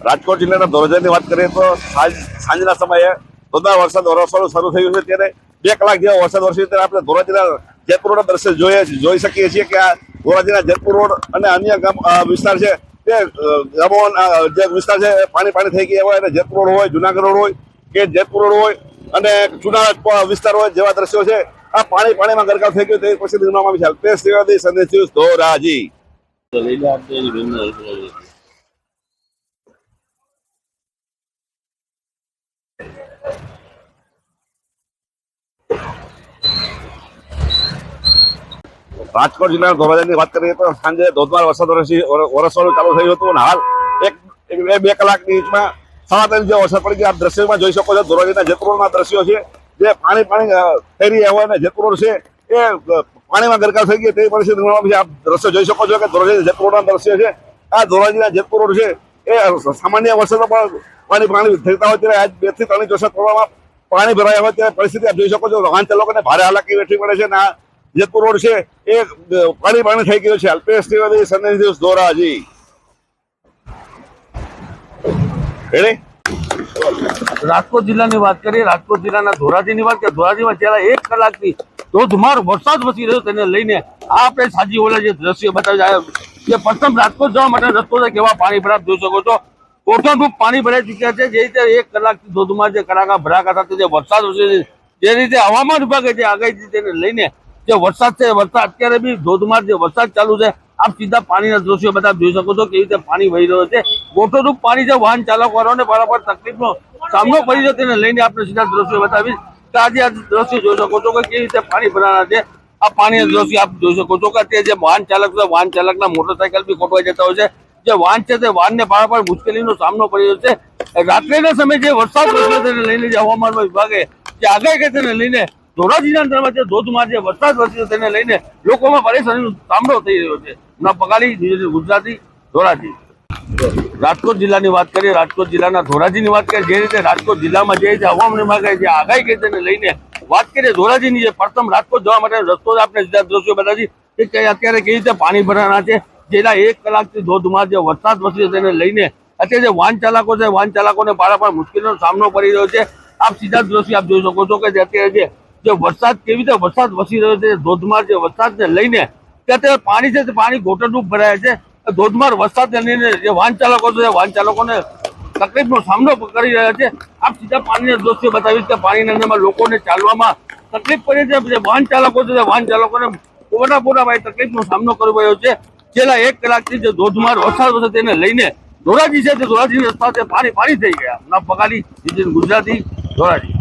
રાજકોટ જિલ્લાના ધોરાજીની વાત કરીએ તો સાંજના સમયે ધોધમાર વરસાદ વરસવાનું શરૂ થયું છે ત્યારે 2 કલાક જેવો વરસાદ વરસ્યો ત્યારે આપણે ધોરાજીના જેતપુર રોડ દ્રશ્ય જોઈ શકીએ છીએ કે આ ધોરાજીના જેતપુર રોડ અને અન્ય વિસ્તાર છે તે ગામો જે વિસ્તાર છે પાણી થઈ ગયા હોય અને જેતપુર રોડ હોય, જુનાગઢ રોડ હોય કે જેતપુર રોડ હોય અને જુનાગઢ વિસ્તાર હોય જેવા દ્રશ્યો છે આ પાણીમાં ગરકાવ થઈ ગયું તે પછી ગણવામાં આવી છે. અલ્પેશ ત્રિવેદી, સંદેશ ન્યૂઝ, ધોરાજી. રાજકોટ જિલ્લાના ધોરાજીની વાત કરીએ તો સાંજે ધોધમાર વરસાદ વરસવાનું ચાલુ થયું હતું અને હાલ 2 કલાકની ઈચમાં 7 ઇંચ જેવો વરસાદ પડી ગયો. આપ દ્રશ્યોમાં જોઈ શકો છો ધોરાજીના જેતપુરના દ્રશ્યો છે જે પાણી થઈ રહ્યા હોય અને જેતપુર છે એ પાણીમાં ગરકાવ થઈ ગયો તેવી પરિસ્થિતિ ગણવામાં આપ દ્રશ્યો જોઈ શકો છો કે ધોરાજી જેતપુરના દ્રશ્ય છે. આ ધોરાજીના જેતપુર રોડ છે એ સામાન્ય વરસાદમાં પણ પાણી થતા હોય ત્યારે આજ 2 થી 3 ઇંચ વરસાદ પડવામાં પાણી ભરાયા હોય ત્યારે પરિસ્થિતિ આપ જોઈ શકો છો. વાહન ચાલકોને ભારે હાલાકી વેઠવી પડે છે અને આ જેતપુર રોડ છે એ પાણી થઈ ગયો છે. અલ્પેશ ત્રિવેદી, સંદેશ ન્યૂઝ, ધોરાજી. રાજકોટ જિલ્લાની વાત કરીએ, રાજકોટ જિલ્લાના ધોરાજીની વાત કરીએ. ધોરાજીમાં છેલ્લા 1 કલાકથી ધોધમાર વરસાદ વરસી રહ્યો તેને લઈને આ આપણે સાજી ઓલા જે દ્રશ્ય બતાવ્યા જે પ્રથમ રાજકોટ જવા માટે રસ્તો છે કેવા પાણી ભરાત જોઈ શકો છો. કોઠારૂપ પાણી ભરાઈ ચૂક્યા છે. જે રીતે 1 કલાકથી ધોધમાર જે કડાકા ભડાકા સાથે જે વરસાદ વરસે જે રીતે હવામાન વિભાગે જે આગાહી તેને લઈને જે વરસાદ છે અત્યારે બી ધોધમાર જે વરસાદ ચાલુ છે. આપ સીધા પાણીના દ્રશ્યો બધા જોઈ શકો છો કેવી રીતે પાણી વહી રહ્યો છે. ગોઠોરૂપ પાણી છે વાહન ચાલકોને બરાબર તકલીફનો સામનો કરી રહ્યો તેને લઈને આપણે સીધા દ્રશ્યો બતાવીશ કે આજે આ દ્રશ્યો જોઈ શકો છો કે કેવી રીતે પાણી ભરાના છે. આ પાણીના દ્રશ્યો આપ જોઈ શકો છો કે તે જે વાહન ચાલક છે વાહન ચાલકના મોટરસાયકલ બી ખોટવાઈ જતા હોય છે. જે વાહન છે તે વાહનને બરાબર મુશ્કેલીનો સામનો કરી રહ્યો છે. રાત્રિના સમયે જે વરસાદ વરસ્યો તેને લઈને જે હવામાન વિભાગે જે આગાહી કરી તેને લઈને ધોરાજીના અંતરમાં જે ધોધમાર જે વરસાદ વરસ્યો તેને લઈને લોકોમાં પરેશાનીનો સામનો થઈ રહ્યો છે. ગુજરાતી ધોરાજી. રાજકોટ જિલ્લાની વાત કરીએ, રાજકોટ જિલ્લાના ધોરાજીની વાત કરીએ. જે રીતે રાજકોટ જિલ્લામાં જે હવામાન વિભાગે જે આગાહી કરી તેને લઈને વાત કરીએ ધોરાજીની જે પ્રથમ રાજકોટ જવા માટે રસ્તો આપણે સીધા દ્રશ્યો બતાવી કે અત્યારે કેવી રીતે પાણી ભરાના છે. જેના 1 કલાકથી ધોધમાર જે વરસાદ વરસ્યો તેને લઈને અત્યારે જે વાહન ચાલકો છે વાહન ચાલકોને પારાપાર મુશ્કેલીનો સામનો કરી રહ્યો છે. આપ સીધા દ્રશ્યો આપ જોઈ શકો છો કે અત્યારે જે વરસાદ કેવી રીતે વરસાદ વરસી રહ્યો છે. ધોધમાર જે વરસાદને લઈને અત્યારે પાણી છે તે પાણી ઘોટરૂપ ભરાય છે. ધોધમાર વરસાદને લઈને જે વાહન ચાલકો છે વાહન ચાલકોને તકલીફનો સામનો કરી રહ્યા છે. આપ સીધા પાણીના દ્રશ્યો બતાવીશ કે પાણીના અંદરમાં લોકોને ચાલવામાં તકલીફ પડે છે. જે વાહન ચાલકો છે વાહન ચાલકોને પૂરા તકલીફનો સામનો કરવો રહ્યો છે. છેલ્લા 1 કલાકથી જે ધોધમાર વરસાદ વરસે તેને લઈને ધોરાજી છે તે ધોરાજી રસ્તા પાણી થઈ ગયા. ના પગારી ગુજરાતી ધોરાજી.